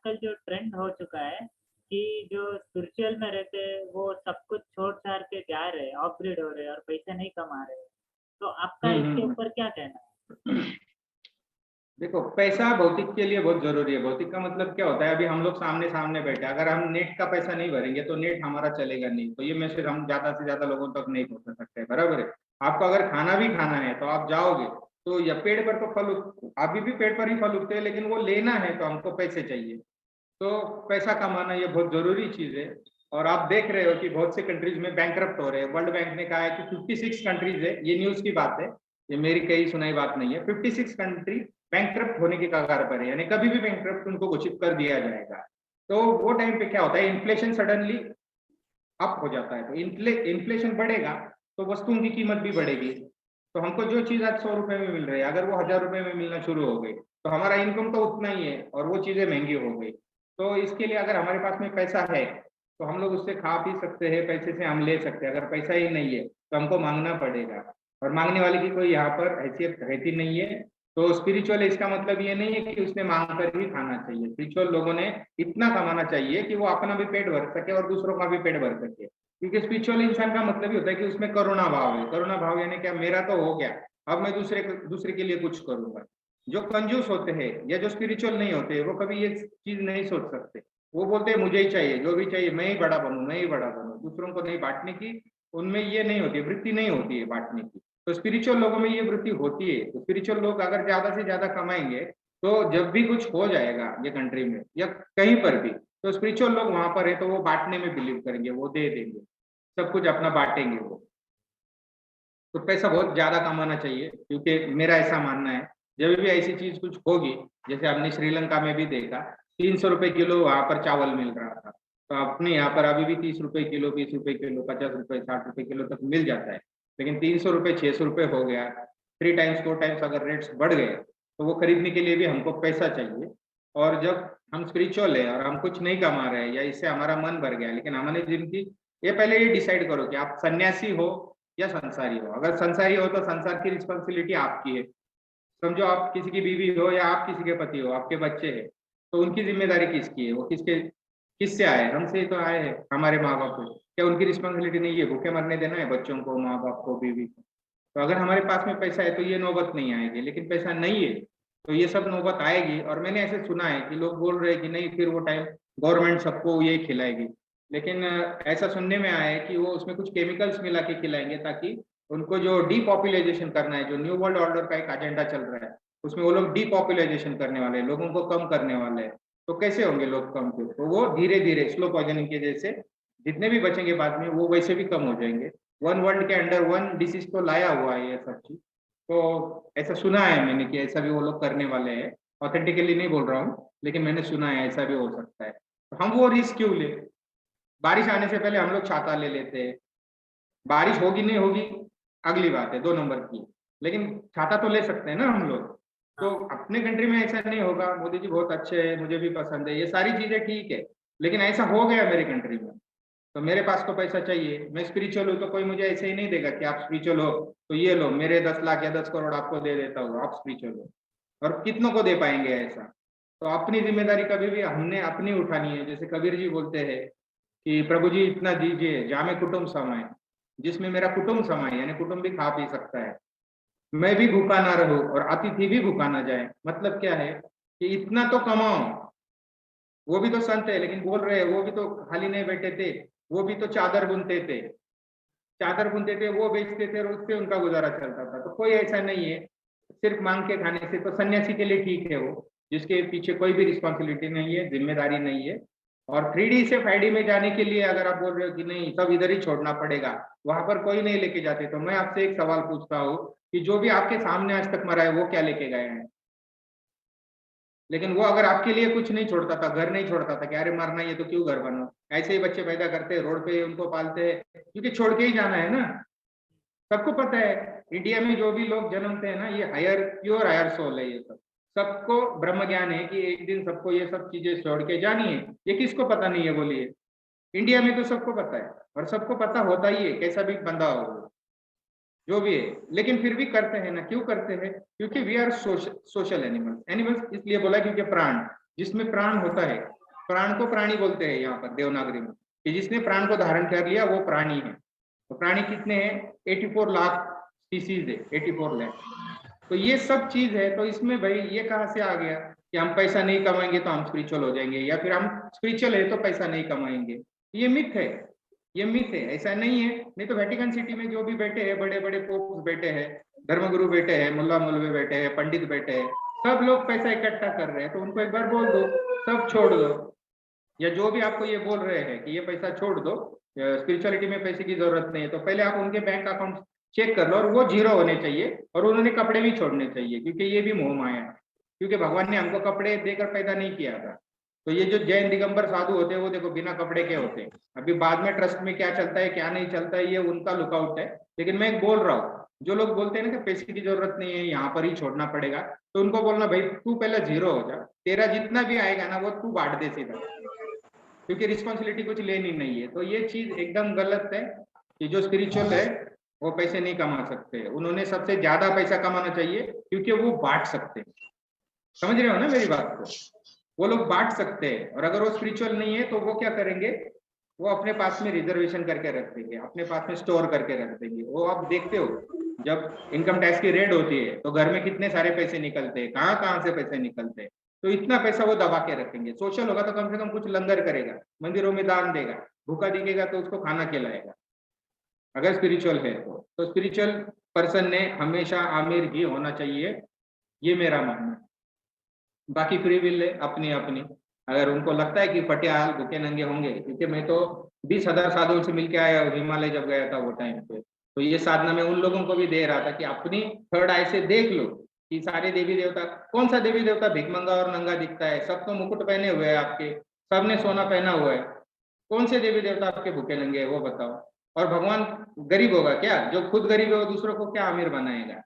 आजकल जो ट्रेंड हो चुका है कि जो स्पिरिचुअल में रहते हैं वो सब कुछ छोड़-छाड़ के जा रहे हैं, अपग्रेड हो रहे हैं और पैसा नहीं कमा रहे हैं। तो आपका हुँ, इसके हुँ, ऊपर क्या कहना है? हुँ। देखो, पैसा भौतिक के लिए बहुत ज़रूरी है। भौतिक का मतलब क्या होता है, अभी हम लोग सामने-सामने बैठे हैं, अगर हम नेट का पैसा नहीं भरेंगे तो नेट हमारा चलेगा नहीं। तो ये मैसेज हम ज़्यादा से ज़्यादा लोगों तक नहीं पहुँचा सकते, बराबर है? आपको अगर खाना भी खाना है तो आप जाओगे, तो या पेड़ पर तो फल उग अभी भी पेड़ पर ही फल उगते हैं, लेकिन वो लेना है तो हमको पैसे चाहिए। तो पैसा कमाना ये बहुत ज़रूरी चीज़ है। और आप देख रहे हो कि बहुत से कंट्रीज़ में बैंकरप्ट हो रहे हैं। वर्ल्ड बैंक ने कहा है कि 56 कंट्रीज़ है, ये न्यूज़ की बात है, ये मेरी कहीं सुनाई बात नहीं है। 56 कंट्री बैंकरप्ट होने की कगार पर है, यानी कभी भी बैंकरप्ट उनको घोषित कर दिया जाएगा। तो वो टाइम पे क्या होता है, इन्फ्लेशन सडनली अप हो जाता है। तो इन्फ्लेशन बढ़ेगा तो वस्तुओं की कीमत भी बढ़ेगी। तो हमको जो चीज़ आज ₹100 में मिल रही है, अगर वो ₹1000 में मिलना शुरू हो गई, तो हमारा इनकम तो उतना ही है और वो चीज़ें महँगी हो गई। तो इसके लिए अगर हमारे पास में पैसा है, तो हम लोग उससे खा पी सकते हैं, पैसे से हम ले सकते हैं। अगर पैसा ही नहीं है, तो हमको माँगना पड़ेगा और माँगने वाले की कोई यहाँ पर हैसियत रहती नहीं है। तो स्पिरिचुअल इसका मतलब ये नहीं है कि उसने माँग कर ही खाना चाहिए। स्पिरिचुअल लोगों ने इतना कमाना चाहिए कि वो अपना भी पेट भर सके और दूसरों का भी पेट भर सके। क्योंकि स्पिरिचुअल इंसान का मतलब ही होता है कि उसमें करुणा भाव है। करुणा भाव यानी क्या, मेरा तो हो गया, अब मैं दूसरे के लिए कुछ करूँगा। जो कंजूस होते हैं या जो स्पिरिचुअल नहीं होते, वो कभी ये चीज़ नहीं सोच सकते। वो बोलते हैं मुझे ही चाहिए, जो भी चाहिए मैं ही बड़ा बनूँ, मैं ही बड़ा बनूँ। दूसरों को नहीं बाँटने की उनमें ये नहीं होती है, वृत्ति नहीं होती है बाँटने की। तो स्पिरिचुअल लोगों में ये वृत्ति होती है। तो स्पिरिचुअल लोग अगर ज़्यादा से ज़्यादा कमाएँगे, तो जब भी कुछ हो जाएगा ये कंट्री में या कहीं पर भी, तो स्पिरिचुअल लोग वहाँ पर है तो वो बाँटने में बिलीव करेंगे, वो दे देंगे। सब कुछ अपना बाँटेंगे वो। तो पैसा बहुत ज़्यादा कमाना चाहिए, क्योंकि मेरा ऐसा मानना है, जब भी ऐसी चीज़ कुछ होगी, जैसे हमने श्रीलंका में भी देखा, ₹300 किलो वहाँ पर चावल मिल रहा था। तो अपने यहाँ पर अभी भी ₹30 किलो, ₹20 किलो, ₹50, ₹60 किलो तक मिल जाता है। लेकिन ₹300, ₹600 हो गया, 3 टाइम्स 4 टाइम्स अगर रेट्स बढ़ गए, तो वो खरीदने के लिए भी हमको पैसा चाहिए। और जब हम स्पिरिचुअल है और हम कुछ नहीं कमा रहे हैं या इससे हमारा मन भर गया, लेकिन हमने जिनकी ये पहले ये डिसाइड करो कि आप सन्यासी हो या संसारी हो। अगर संसारी हो तो संसार की रिस्पॉन्सिबिलिटी आपकी है। समझो आप किसी की बीवी हो या आप किसी के पति हो, आपके बच्चे हैं, तो उनकी ज़िम्मेदारी किसकी है? वो किससे आए? हमसे ही तो आए हैं, हमारे माँ-बाप से। क्या उनकी रिस्पॉन्सिबिलिटी नहीं है भूखे मरने देना है बच्चों को, माँ-बाप को, बीवी को? तो अगर हमारे पास में पैसा है तो ये नौबत नहीं आएगी, लेकिन पैसा नहीं है, तो ये सब नौबत आएगी। और मैंने ऐसे सुना है कि लोग बोल रहे हैं कि नहीं, फिर वो टाइम गवर्नमेंट सबको ये खिलाएगी। लेकिन ऐसा सुनने में आया है कि वो उसमें कुछ केमिकल्स मिला के खिलाएँगे, ताकि उनको जो डिपॉपुलाइज़ेशन करना है, जो न्यू वर्ल्ड ऑर्डर का एक एजेंडा चल रहा है, उसमें वो लोग डिपॉपुलाइज़ेशन करने वाले हैं, लोगों को कम करने वाले हैं। तो कैसे होंगे लोग कम फिर? तो वो धीरे-धीरे स्लो पॉइज़निंग के जैसे जितने भी बचेंगे बाद में, वो वैसे भी कम हो जाएँगे। वन वर्ल्ड के अंडर वन डिसीज़ तो लाया हुआ है ये सब चीज़। तो ऐसा सुना है मैंने कि ऐसा भी वो लोग करने वाले हैं। ऑथेंटिकली नहीं बोल रहा हूँ, लेकिन मैंने सुना है ऐसा भी हो सकता है। तो हम वो रिस्क क्यों लें? बारिश आने से पहले हम लोग छाता ले लेते हैं। बारिश होगी नहीं होगी अगली बात है 2 नंबर की। लेकिन छाता तो ले सकते हैं ना हम लोग। तो हाँ, अपने कंट्री में ऐसा नहीं होगा, मोदी जी बहुत अच्छे हैं, मुझे भी पसंद है, ये सारी चीज़ें ठीक है। लेकिन ऐसा हो गया मेरी कंट्री में, तो मेरे पास तो पैसा चाहिए। मैं स्पिरिचुअल हूँ तो कोई मुझे ऐसे ही नहीं देगा कि आप स्पिरिचुअल हो, तो ये लो मेरे 10 लाख या 10 करोड़ आपको दे देता हूँ, आप स्पिरिचुअल हो। और कितनों को दे पाएँगे ऐसा? तो अपनी ज़िम्मेदारी कभी भी हमने अपनी उठानी है। जैसे कबीर जी बोलते हैं कि प्रभु जी इतना दीजिए जामे कुटुम्ब समाए, जिसमें मेरा कुटुम्ब समाए, यानी कुटुम्ब भी खा पी सकता है। मैं भी भूखा ना रहूँ और अतिथि भी भूखा ना जाए। मतलब क्या है कि इतना तो कमाओ। वो भी तो संत है, लेकिन बोल रहे हैं वो भी तो खाली नहीं बैठे थे, वो भी तो चादर बुनते थे। चादर बुनते थे, वो बेचते थे और उससे उनका गुज़ारा चलता था। तो कोई ऐसा नहीं है, सिर्फ़ माँग के खाने से। तो सन्यासी के लिए ठीक है वो, जिसके पीछे कोई भी रिस्पॉन्सिबिलिटी नहीं है, ज़िम्मेदारी नहीं है। और 3D से 5D में जाने के लिए अगर आप बोल रहे हो कि नहीं सब इधर ही छोड़ना पड़ेगा, वहाँ पर कोई नहीं लेके जाते, तो मैं आपसे एक सवाल पूछता हूँ कि जो भी आपके सामने आज तक मरा है, वो क्या लेके गए हैं? लेकिन वो अगर आपके लिए कुछ नहीं छोड़ता था, घर नहीं छोड़ता था कि अरे मरना ही है तो क्यों घर बनाओ? ऐसे ही बच्चे पैदा करते हैं, रोड पे ही उनको पालते हैं, क्योंकि छोड़ के ही जाना है ना। सबको पता है, इंडिया में जो भी लोग जन्मते हैं ना, ये प्योर हायर सोल है ये सब। सबको ब्रह्म ज्ञान है कि एक दिन सबको ये सब चीज़ें छोड़ के जानी है। ये किसको पता नहीं है बोलिए? इंडिया में तो सबको पता है और सबको पता होता ही है, कैसा भी बंदा हो वो। जो भी है, लेकिन फिर भी करते हैं ना, क्यों करते हैं? क्योंकि we are social animals. Animals इसलिए बोला क्योंकि प्राण, जिसमें प्राण होता है, प्राण को प्राणी बोलते हैं यहाँ पर देवनागरी में, कि जिसने प्राण को धारण कर लिया वो प्राणी है। तो प्राणी कितने हैं? 84 लाख स्पीसीज है, 84 लाख। तो ये सब चीज है। तो इसमें भाई ये कहाँ से आ गया कि हम पैसा नहीं कमाएंगे तो हम स्पिरिचुअल हो जाएंगे, या फिर हम स्पिरिचुअल है तो पैसा नहीं कमाएंगे? ये मिथ है, ये मिथ है, ऐसा नहीं है। नहीं तो वेटिकन सिटी में जो भी बैठे हैं, बड़े बड़े पोप्स बैठे हैं, धर्मगुरु बैठे हैं, मुल्ला मौलवी बैठे हैं, पंडित बैठे हैं, सब लोग पैसा इकट्ठा कर रहे हैं। तो उनको एक बार बोल दो सब छोड़ दो, या जो भी आपको ये बोल रहे हैं कि ये पैसा छोड़ दो, स्पिरिचुअलिटी में पैसे की जरूरत नहीं है, तो पहले आप उनके बैंक अकाउंट चेक कर लो, और वो जीरो होने चाहिए, और उन्होंने कपड़े भी छोड़ने चाहिए, क्योंकि ये भी मोह माया है। क्योंकि भगवान ने हमको कपड़े देकर पैदा नहीं किया था। तो ये जो जैन दिगंबर साधु होते हैं वो देखो बिना कपड़े के होते हैं। अभी बाद में ट्रस्ट में क्या चलता है क्या नहीं चलता है ये उनका लुकआउट है। लेकिन मैं बोल रहा हूँ, जो लोग बोलते हैं ना कि पैसे की जरूरत नहीं है, यहाँ पर ही छोड़ना पड़ेगा, तो उनको बोलना भाई तू पहले जीरो हो जा, तेरा जितना भी आएगा ना वो तू बांट दे सीधा, क्योंकि रिस्पॉन्सिबिलिटी कुछ लेनी नहीं है। तो ये चीज एकदम गलत है कि जो स्पिरिचुअल है वो पैसे नहीं कमा सकते। उन्होंने सबसे ज्यादा पैसा कमाना चाहिए, क्योंकि वो बांट सकते हैं। समझ रहे हो ना मेरी बात को? वो लोग बांट सकते हैं, और अगर वो स्पिरिचुअल नहीं है तो वो क्या करेंगे, वो अपने पास में रिजर्वेशन करके रख देंगे, अपने पास में स्टोर करके रख देंगे। वो आप देखते हो जब इनकम टैक्स की रेड होती है तो घर में कितने सारे पैसे निकलते हैं, कहाँ कहाँ से पैसे निकलते हैं। तो इतना पैसा वो दबा के रखेंगे। सोशल होगा तो कम से कम कुछ लंगर करेगा, मंदिरों में दान देगा, भूखा दिखेगा तो उसको खाना खिलाएगा, अगर स्पिरिचुअल है तो स्पिरिचुअल पर्सन ने हमेशा आमिर ही होना चाहिए, ये मेरा मानना है। बाकी फ्री विल है अपनी अपनी। अगर उनको लगता है कि पटियाल भूखे नंगे होंगे, क्योंकि मैं तो 20,000 साधुओं से मिलके आया हिमालय जब गया था वो टाइम पे, तो ये साधना मैं उन लोगों को भी दे रहा था कि अपनी थर्ड आई से देख लो कि सारे देवी देवता, कौन सा देवी देवता भिखमंगा और नंगा दिखता है? सब तो मुकुट पहने हुए हैं आपके, सबने सोना पहना हुआ है, कौन से देवी देवता आपके भूखे नंगे है वो बताओ? और भगवान गरीब होगा क्या? जो खुद गरीब है वो दूसरों को क्या अमीर बनाएगा?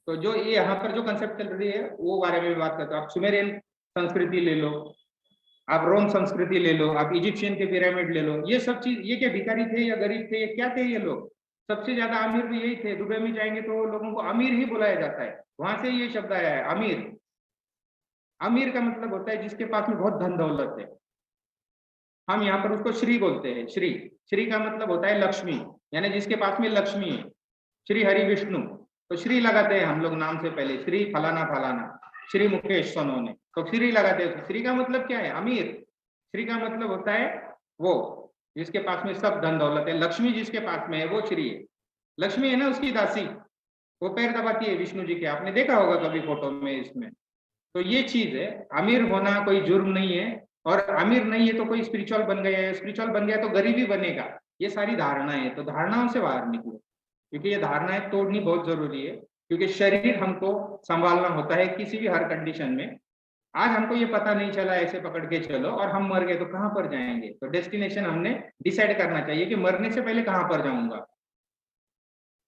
तो जो ये यहाँ पर जो कंसेप्ट चल रही है वो बारे में बात करते हो। आप सुमेरियन संस्कृति ले लो, आप रोम संस्कृति ले लो, आप इजिप्शियन के पिरामिड ले लो, ये सब चीज, ये क्या भिखारी थे या गरीब थे, ये क्या थे? ये लोग सबसे ज्यादा अमीर भी यही थे। दुबई में जाएंगे तो लोगों को अमीर ही बुलाया जाता है, वहां से ये शब्द आया है अमीर। अमीर का मतलब होता है जिसके पास में बहुत धन दौलत है। हम यहाँ पर उसको श्री बोलते हैं। श्री, श्री का मतलब होता है लक्ष्मी, यानी जिसके पास में लक्ष्मी है। श्री हरि विष्णु, तो श्री लगाते हैं हम लोग नाम से पहले, श्री फलाना फलाना, श्री मुकेश सोनोने, तो श्री लगाते हैं। श्री का मतलब क्या है? अमीर। श्री का मतलब होता है वो जिसके पास में सब धन दौलत है। लक्ष्मी जिसके पास में है वो श्री है। लक्ष्मी है ना उसकी दासी, वो पैर दबाती है विष्णु जी के, आपने देखा होगा कभी फोटो में इसमें। तो ये चीज है, अमीर होना कोई जुर्म नहीं है, और अमीर नहीं है तो कोई स्पिरिचुअल बन गया है, स्पिरिचुअल बन गया तो गरीबी बनेगा। ये सारी धारणाएं है, तो धारणाओं से बाहर निकलो, क्योंकि ये धारणाएं तोड़नी बहुत जरूरी है। क्योंकि शरीर हमको संभालना होता है किसी भी हर कंडीशन में। आज हमको ये पता नहीं चला ऐसे पकड़ के चलो और हम मर गए तो कहाँ पर जाएंगे? तो डेस्टिनेशन हमने डिसाइड करना चाहिए कि मरने से पहले कहाँ पर जाऊंगा,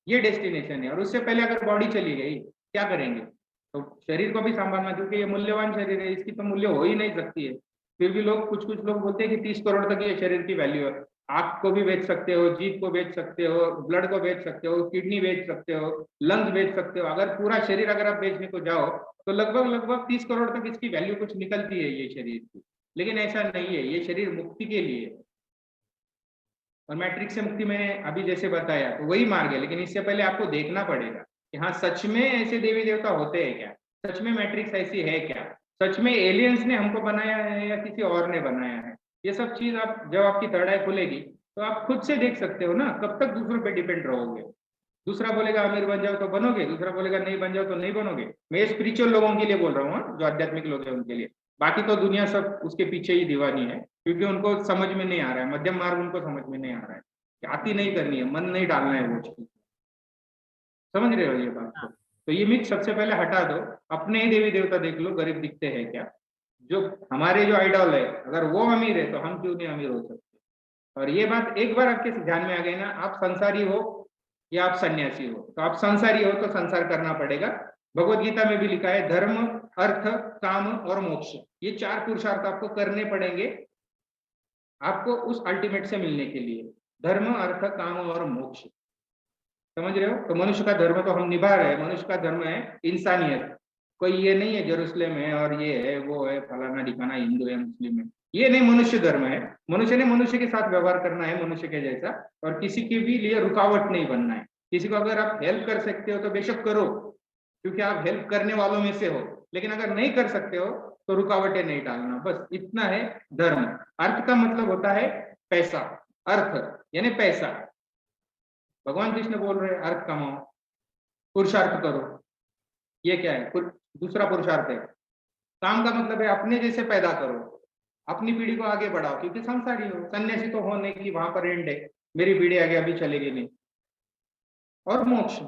ये डेस्टिनेशन है। और उससे पहले अगर बॉडी चली गई क्या करेंगे? तो शरीर को भी संभालना, क्योंकि ये मूल्यवान शरीर है, इसकी तो मूल्य हो ही नहीं सकती है। फिर भी लोग कुछ लोग बोलते हैं कि 30 करोड़ तक ये शरीर की वैल्यू है। आंख को भी बेच सकते हो, जीभ को बेच सकते हो, ब्लड को बेच सकते हो, किडनी बेच सकते हो, लंग्स बेच सकते हो। अगर पूरा शरीर अगर आप बेचने को जाओ तो लगभग 30 करोड़ तक इसकी वैल्यू कुछ निकलती है ये शरीर की। लेकिन ऐसा नहीं है, ये शरीर मुक्ति के लिए है। और मैट्रिक्स से मुक्ति मैंने अभी जैसे बताया तो वही मार्ग है, लेकिन इससे पहले आपको देखना पड़ेगा कि हाँ सच में ऐसे देवी देवता होते हैं क्या, सच में मैट्रिक्स ऐसी है क्या, सच में एलियंस ने हमको बनाया है या किसी और ने बनाया है। ये सब चीज आप जब आपकी थर्ड आई खुलेगी तो आप खुद से देख सकते हो ना। कब तक दूसरों पे डिपेंड रहोगे? दूसरा बोलेगा अमीर बन जाओ तो बनोगे, दूसरा बोलेगा नहीं बन जाओ तो नहीं बनोगे। मैं स्पिरिचुअल लोगों के लिए बोल रहा हूँ, जो आध्यात्मिक लोग हैं उनके लिए। बाकी तो दुनिया सब उसके पीछे ही दीवानी है, क्योंकि उनको समझ में नहीं आ रहा है, मध्यम मार्ग उनको समझ में नहीं आ रहा है, जाति नहीं करनी है, मन नहीं डालना है वो चीज। समझ रहे हो ये बात को? तो ये मिथ सबसे पहले हटा दो, अपने ही देवी देवता देख लो गरीब दिखते हैं क्या। जो हमारे जो आइडल है अगर वो अमीर है तो हम क्यों नहीं अमीर हो सकते? और ये बात एक बार आपके ध्यान में आ गई ना, आप संसारी हो या आप सन्यासी हो, तो आप संसारी हो तो संसार करना पड़ेगा। भगवत गीता में भी लिखा है धर्म, अर्थ, काम और मोक्ष, ये 4 पुरुषार्थ आपको करने पड़ेंगे आपको उस अल्टीमेट से मिलने के लिए। धर्म, अर्थ, काम और मोक्ष, समझ रहे हो? तो मनुष्य का धर्म तो हम निभा रहे हैं। मनुष्य का धर्म है इंसानियत, कोई ये नहीं है जेरूसलेम है और ये है वो है फलाना ठिकाना, हिंदू है मुस्लिम है, ये नहीं मनुष्य धर्म है। मनुष्य ने मनुष्य के साथ व्यवहार करना है मनुष्य के जैसा, और किसी के भी लिए रुकावट नहीं बनना है। किसी को अगर आप हेल्प कर सकते हो तो बेशक करो, क्योंकि आप हेल्प करने वालों में से हो, लेकिन अगर नहीं कर सकते हो तो रुकावटें नहीं डालना, बस इतना है धर्म। अर्थ का मतलब होता है पैसा, अर्थ यानी पैसा। भगवान कृष्ण बोल रहे हैं अर्थ कमाओ, पुरुषार्थ करो, ये क्या है? दूसरा पुरुषार्थ है। काम का मतलब है अपने जैसे पैदा करो, अपनी पीढ़ी को आगे बढ़ाओ, क्योंकि संसारी हो, सन्यासी तो होने की वहां पर एंड है, मेरी पीढ़ी आगे अभी चलेगी नहीं। और मोक्ष,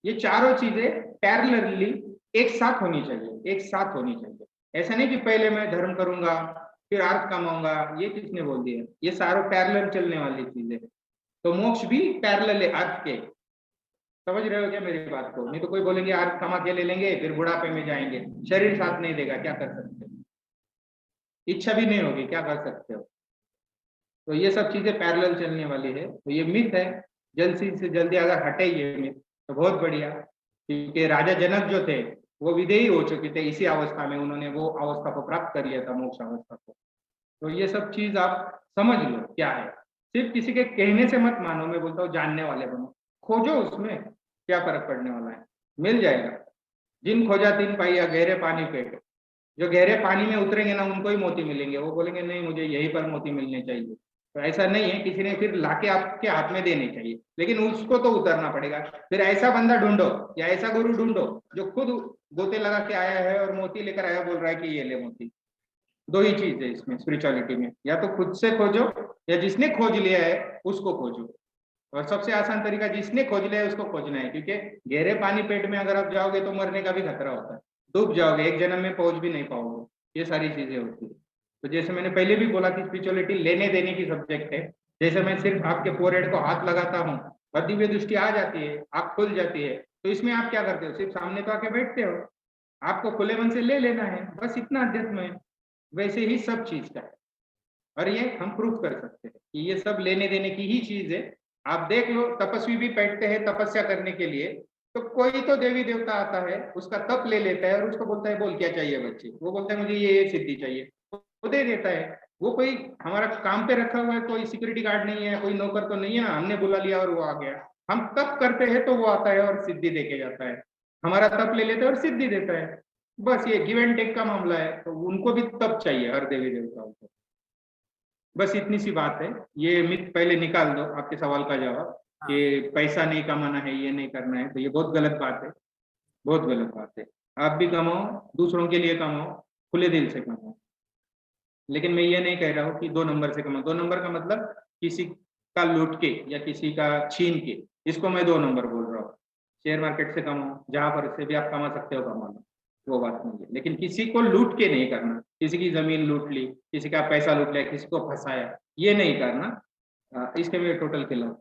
ये चारों चीजें पैरेलली एक साथ होनी चाहिए, एक साथ होनी चाहिए। ऐसा नहीं कि पहले मैं धर्म करूंगा फिर अर्थ कमाऊंगा, ये किसने बोल दिया? ये सारों पैरेलल चलने वाली चीजें। तो मोक्ष भी पैरेलल है अर्थ के, समझ रहे हो क्या मेरी बात को? नहीं तो कोई बोलेंगे अर्थ कमा के ले लेंगे फिर बुढ़ापे में जाएंगे, शरीर साथ नहीं देगा, क्या कर सकते हो? इच्छा भी नहीं होगी, क्या कर सकते हो? तो ये सब चीजें पैरेलल चलने वाली है। तो ये मिथ है, जल्दी से जल्दी अगर हटे ये मिथ तो बहुत बढ़िया, क्योंकि राजा जनक जो थे वो विदेही हो चुके थे इसी अवस्था में, उन्होंने वो अवस्था को प्राप्त कर लिया था, मोक्ष अवस्था को। तो ये सब चीज आप समझ लो क्या है। सिर्फ किसी के कहने से मत मानो, मैं बोलता हूँ जानने वाले बनो, खोजो उसमें क्या फर्क पड़ने वाला है, मिल जाएगा। जिन खोजा तीन पाइया गहरे पानी पेट, जो गहरे पानी में उतरेंगे ना उनको ही मोती मिलेंगे, वो बोलेंगे नहीं मुझे यहीं पर मोती मिलने चाहिए। तो ऐसा नहीं है, किसी ने फिर लाके आपके हाथ में देने चाहिए, लेकिन उसको तो उतरना पड़ेगा। फिर ऐसा बंदा ढूंढो या ऐसा गुरु ढूंढो जो खुद गोते लगा के आया है और मोती लेकर आया, बोल रहा है कि ये ले मोती। दो ही चीज है इसमें स्पिरिचुअलिटी में, या तो खुद से खोजो या जिसने खोज लिया है उसको खोजो। और सबसे आसान तरीका जिसने खोज लिया है उसको खोजना है, क्योंकि गहरे पानी पेट में अगर आप जाओगे तो मरने का भी खतरा होता है, डूब जाओगे, एक जन्म में पहुंच भी नहीं पाओगे। ये सारी चीजें होती है। तो जैसे मैंने पहले भी बोला कि स्पिरिचुअलिटी लेने देने की सब्जेक्ट है। जैसे मैं सिर्फ आपके फोरहेड को हाथ लगाता हूँ और दिव्य दृष्टि आ जाती है, आँख खुल जाती है, तो इसमें आप क्या करते हो? सिर्फ सामने तो आके बैठते हो, आपको खुले मन से ले लेना है, बस इतना अध्यात्म है। वैसे ही सब चीज का है, और ये हम प्रूफ कर सकते हैं कि ये सब लेने देने की ही चीज है। आप देख लो, तपस्वी भी बैठते हैं तपस्या करने के लिए, तो कोई तो देवी देवता आता है, उसका तप ले लेता है और उसको बोलता है बोल क्या चाहिए बच्चे, वो बोलता है मुझे ये सिद्धि चाहिए, वो दे देता है। वो कोई हमारा काम पे रखा हुआ है, कोई सिक्योरिटी गार्ड नहीं है, कोई नौकर तो नहीं है ना, हमने बुला लिया और वो आ गया। हम तप करते हैं तो वो आता है और सिद्धि दे के जाता है, हमारा तप ले लेता है और सिद्धि देता है। बस ये गिव एंड टेक का मामला है, तो उनको भी तप चाहिए हर देवी देवताओं को। बस इतनी सी बात है। ये मिथ पहले निकाल दो, आपके सवाल का जवाब कि पैसा नहीं कमाना है, ये नहीं करना है, तो ये बहुत गलत बात है, बहुत गलत बात है। आप भी कमाओ, दूसरों के लिए कमाओ, खुले दिल से कमाओ। लेकिन मैं ये नहीं कह रहा हूँ कि 2 नंबर से कमाओ। 2 नंबर का मतलब किसी का लूट के या किसी का छीन के, इसको मैं 2 नंबर बोल रहा हूँ। शेयर मार्केट से कमाओ, जहां पर से भी आप कमा सकते हो कमा लो, वो बात नहीं है। लेकिन किसी को लूट के नहीं करना, किसी की जमीन लूट ली, किसी का पैसा लूट लिया, किसी को फंसाया, ये नहीं करना। इसके मैं टोटल खिलाफ।